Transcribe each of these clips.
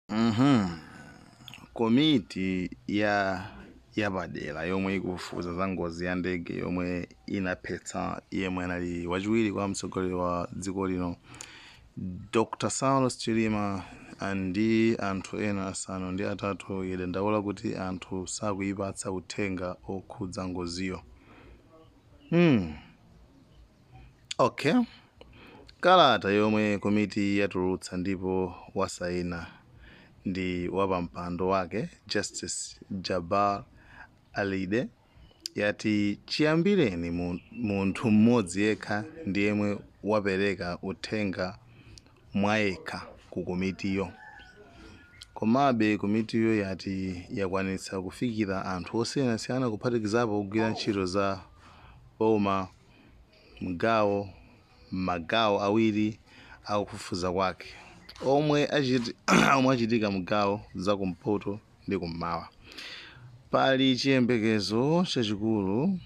Mhm. Komiti yapadera yomwe ikufufuza za ngozi ya ndege yomwe inaphetsa yemwe anali wachiwiri kwa mtsogoleri wa dziko lino Dr. Saulos Chilima ndi anthu ena asanu ndi atatu yadandaula kuti anthu sakuyipatsa uthenga okhudza ngoziyo. Okay. Kalata yomwe komiti yatulutsa ndipo wasaina ndi wapampando wake Justice Jabal Alide yati chiyambireni munthu mmodzi yekha ndi yemwe wapereka uthenga mwayekha ku komitiyo. Komabe komitiyo yati yakwanitsa kufikira anthu osiyanasiyana kuphatikizapo kugwira ntchito za boma magawo awiri akufufuza kwake omwe achitika mgawo za kumpoto ndi kummawa. Pali chiyembekezo chachikulu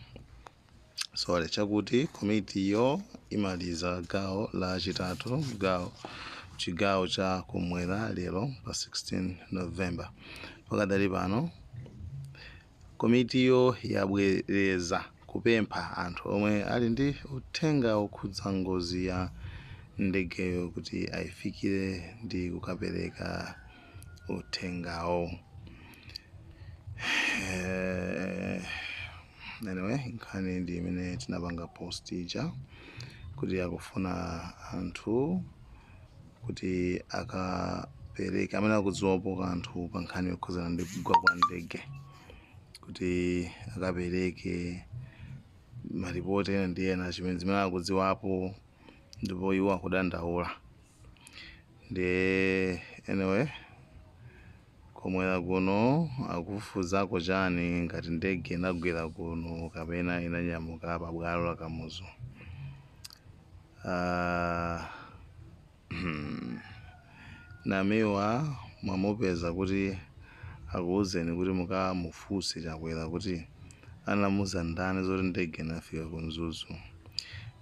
chakuti komitiyo imaliza gawo la chitatu chigawo cha kumwera lero pa 16 Novemba. Pakadali pano komitiyo yabwereza kupempha anthu omwe ali ndi uthenga okhudza ngozi ya ndegeyo kuti ayifikire ndi kukapereka uthengawo. Anyway, nkhani ndi imene tinapanga post ija kuti akufuna anthu kuti akapereke amene akudziwapo kanthu pa nkhani yokhuzana ndi kugwa kwa ndege kuti akapereke maripoti ena ndi ena zimene akudziwapo ndipo iwo akudandaula. Anyway, komwera kuno akufufuzako chani ngati ndege inagwera kuno kapena inanyamuka pa bwalo la Kamuzu. Namiwa mwamupeza kuti akuwuzeni kuti mukamufunse chakwera kuti anamuza ndani zoti ndege inafika ku Mzuzu.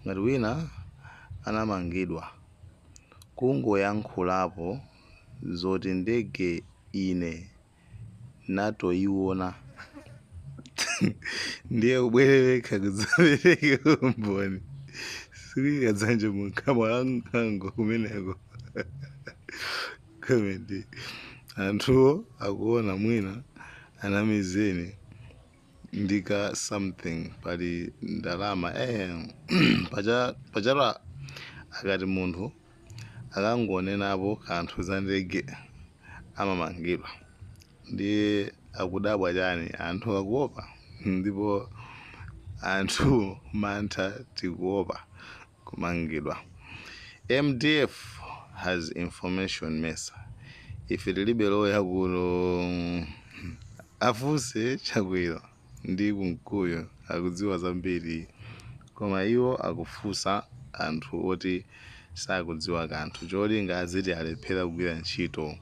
Ngati wina anamangidwa kungoyankhulapo zoti ndege ine natoyiona ndiye ubwerereka kudzapereke umboni sikadzanje mukama langango kumeneko. Komedi anthuwo akuona mwina anamizeni ndika something pali ndalama pachara akati munthu akangonenapo kanthu za ndege amamangidwa ndiye akudabwa chani anthu akuopa ndipo anthu mantha tikuopa kumangidwa. MDF has information mesa ife tilibe loya kuno afunse chakwera ndi kumkuyo akudziwa zambiri koma iwo akufunsa anthu oti sakudziwa kanthu cholinga aziti alephera kugwira ntchito.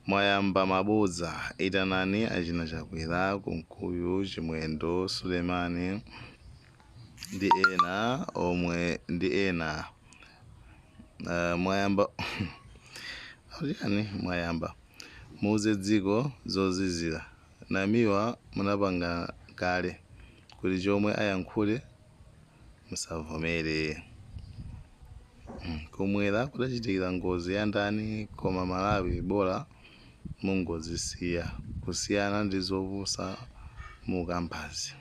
Mwayamba mabodza itanani achina chakwera kumkuyo Chimwendo Sulemani ndi ena omwe ndi ena mwayamba muuze dziko zozizira namiwa munapanga kale kuti chomwe ayankhule musavomere. Kumwera kudachitikira ngozi ya ndani koma Malawi bora mungozisiya kusiyana ndi zopusa mu kampasi.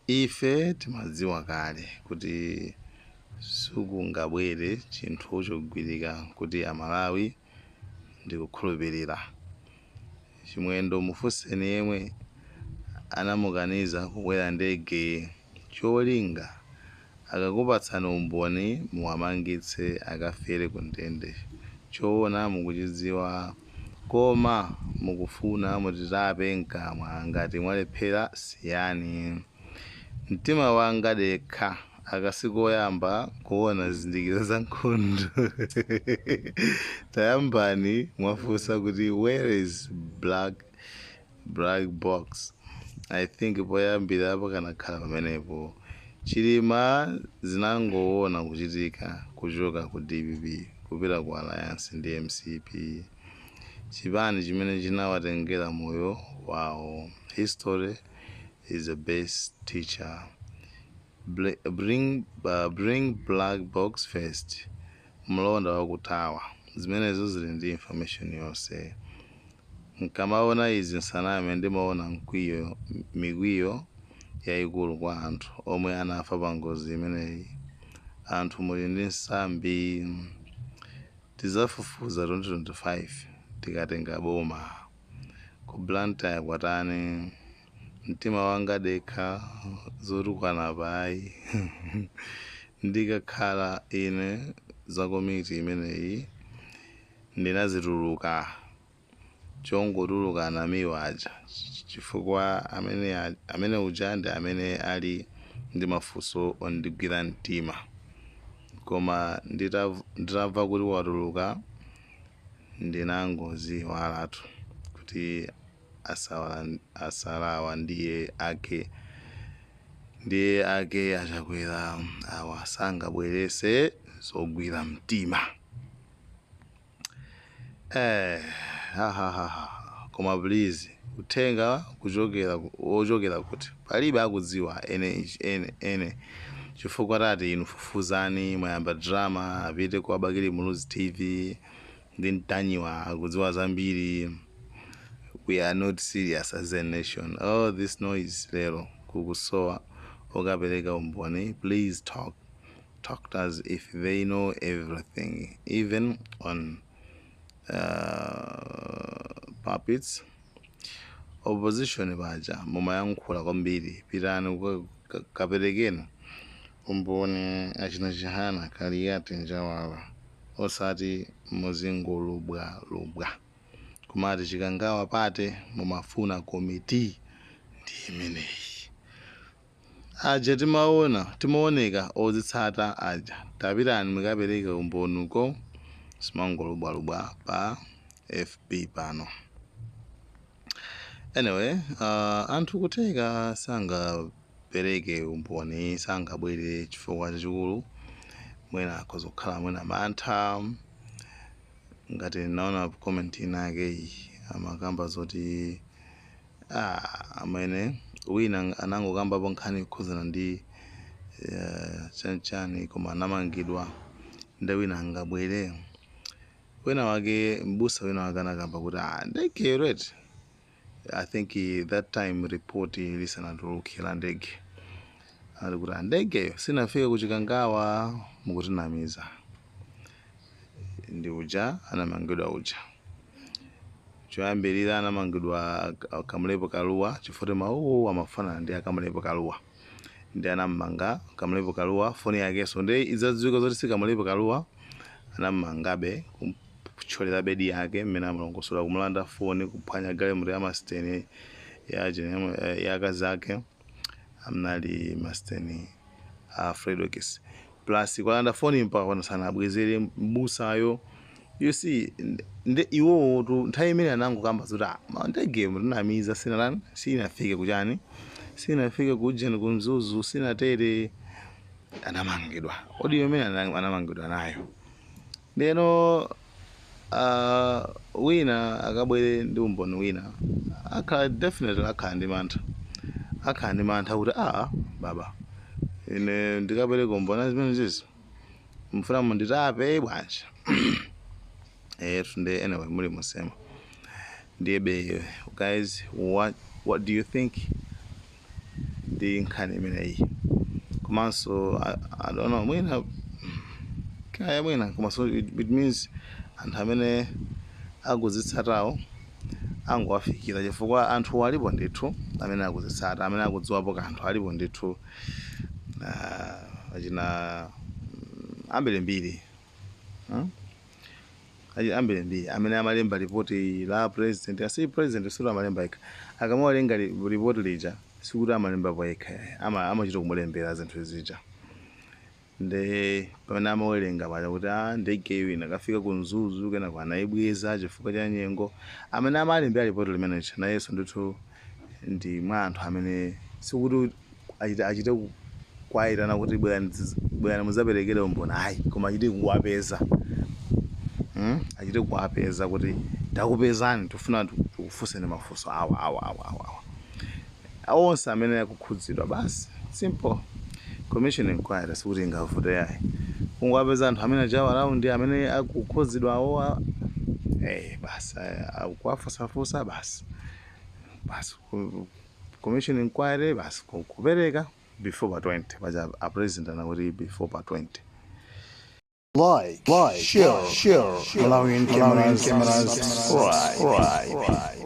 Ife timadziwa kale kuti sikungabwere chinthu chogwirika kuti Amalawi ndikukhulupirira. Chimwendo mufunseni yemwe anamukaniza kukwera ndege cholinga akakupatsani umboni muwamangitse akafere ku ndende. Choona mukuchidziwa koma mukufuna mutitape mkamwa ngati mwalephera siyani. Mtima wanga dekha akasikoyamba kuona zizindikiro za nkhondo tayambani mwafunsa kuti where is black box. I think poyambira pakanakhala pamenepo. Chilima zinangoona kuchitika kuchoka ku DPP kupita ku Alliance ndi MCP. chipani chimene chinawatengera moyo wawo. History is the best teacher. Bring black box first. Mlonda wakutawa. Zimenezo zili ndi information yonse. Nkamaona izi nsaname ndimaona migwiyo yayikulu kwa anthu omwe anafa pa ngozi imeneyi. Anthu muli ndi nsambi. Tizafufuza 2025 tikatenga boma. Ku Blantyre kwatani. Mtima wanga dekha zotukwana payi. Ndikakhala ine za komiti imeneyi ndinazituluka. Chongotuluka anamiwa aja. Chifukwa amene uja ndi amene ali ndi mafunso ondigwira mtima. Koma nditamva kuti watuluka ndinangoziwalatu kuti asalawa ndiye ake achakwera awa sangabwerese zogwira mtima. Koma please uthenga ochokera kuti palibe akudziwa ene chifukwa tati inu fufuzani mwayamba drama apite kwa Bakili Muluzi TV ndi mtanyiwa akudziwa zambiri. We are not serious as a nation. All this noise lero kukusowa okapereka umboni. Please talk to us if they know everything, even on puppets. Opposition baja mumayankhula kwambiri. Pitani kaperekeni umboni achina chihana kaliyati njawala osati muzingolubwa. Kumati chikangawa pate mumafuna komiti ndi imeneyi. Aja timaoneka ozitsata aja. Tapitani mukapereka umbonuko simangolubwa pa FB pano. Anyway, anthu kuteka sangapereke umboni sangabwere chifukwa chachikulu. Mwina akuzokhala mwina mantha. Ngati naona comment inake amakamba zoti amene wina anangokambapo nkhani kukhuzana ndi chani koma anamangidwa ndi wina angabwere. Wina wake mbusa wina wake anakamba kuti ndege right. I think that time report lisanatulukira ndege. Ali kuti ndege sinafika kuchikangawa mukutinamiza. Ndi uja anamangidwa uja. Choyambirira anamangidwa Kamulepo Kaluwa chifukwa mawu amafana ndi Kamulepo Kaluwa. Ndi anamanga Kamulepo Kaluwa foni yake so ndi izadziwika zoti si Kamulepo Kaluwa anamangabe kucholera bedi yake mmene amalongosola kumulanda foni kuphwanya gallery ya masteni ya kazake amnali masteni Fred Okis. Plus kwalanda foni mpaka kwa sana abwezere mbusayo. You see iwo nthawi imene anangokamba zoti ndege mtinamiza sinafike kuchani sinafike kujeni kumzuzu sinatere anamangidwa. Odi imene anamangidwa nayo. Ndeno wina akabwere ndi umboni wina akhala definitely akhala ndi mantha kuti baba ine ndikapereka umboni zimene zizi mfuna munditape bwanji. Today anyway muli musema ndiye guys what do you think the nkhani imeneyi komanso I don't know mwina kaya mwina komanso it means anthu amene akuzitsatawo angowafikira chifukwa anthu alipo ndithu amene akuzitsata amene akudziwapo kanthu alipo ndithu achina ambiri amene amalemba ripoti la president asi president sulu amalemba ika akamawalenga ripoti lija sikuti amalemba paika amachita kumulembera zinthu zija nde pamene amawerenga paja kuti ndege wina kafika kunzuzu kena kwa naibweza chifukwa cha nyengo amene amalembera ripoti limenechi nayenso ndithu ndi mwa anthu amene sikuti achite kwaitana kuti bwerani muzaperekere umboni ayi koma achite kuwapeza achite kuapeza kuti ndakupezani tofuna tikufunseni mafunso awa onse amene akukhudzidwa basi simple commission inquiry sikuti ingavute yayi kungapeza anthu amene ajawa raundi amene akukhudzidwa awowa basi akuwafunsafunsa basi commission inquiry basi kupereka before pa 20 paja apresident anakuti before pa 20 like share Malawian cameras, subscribe.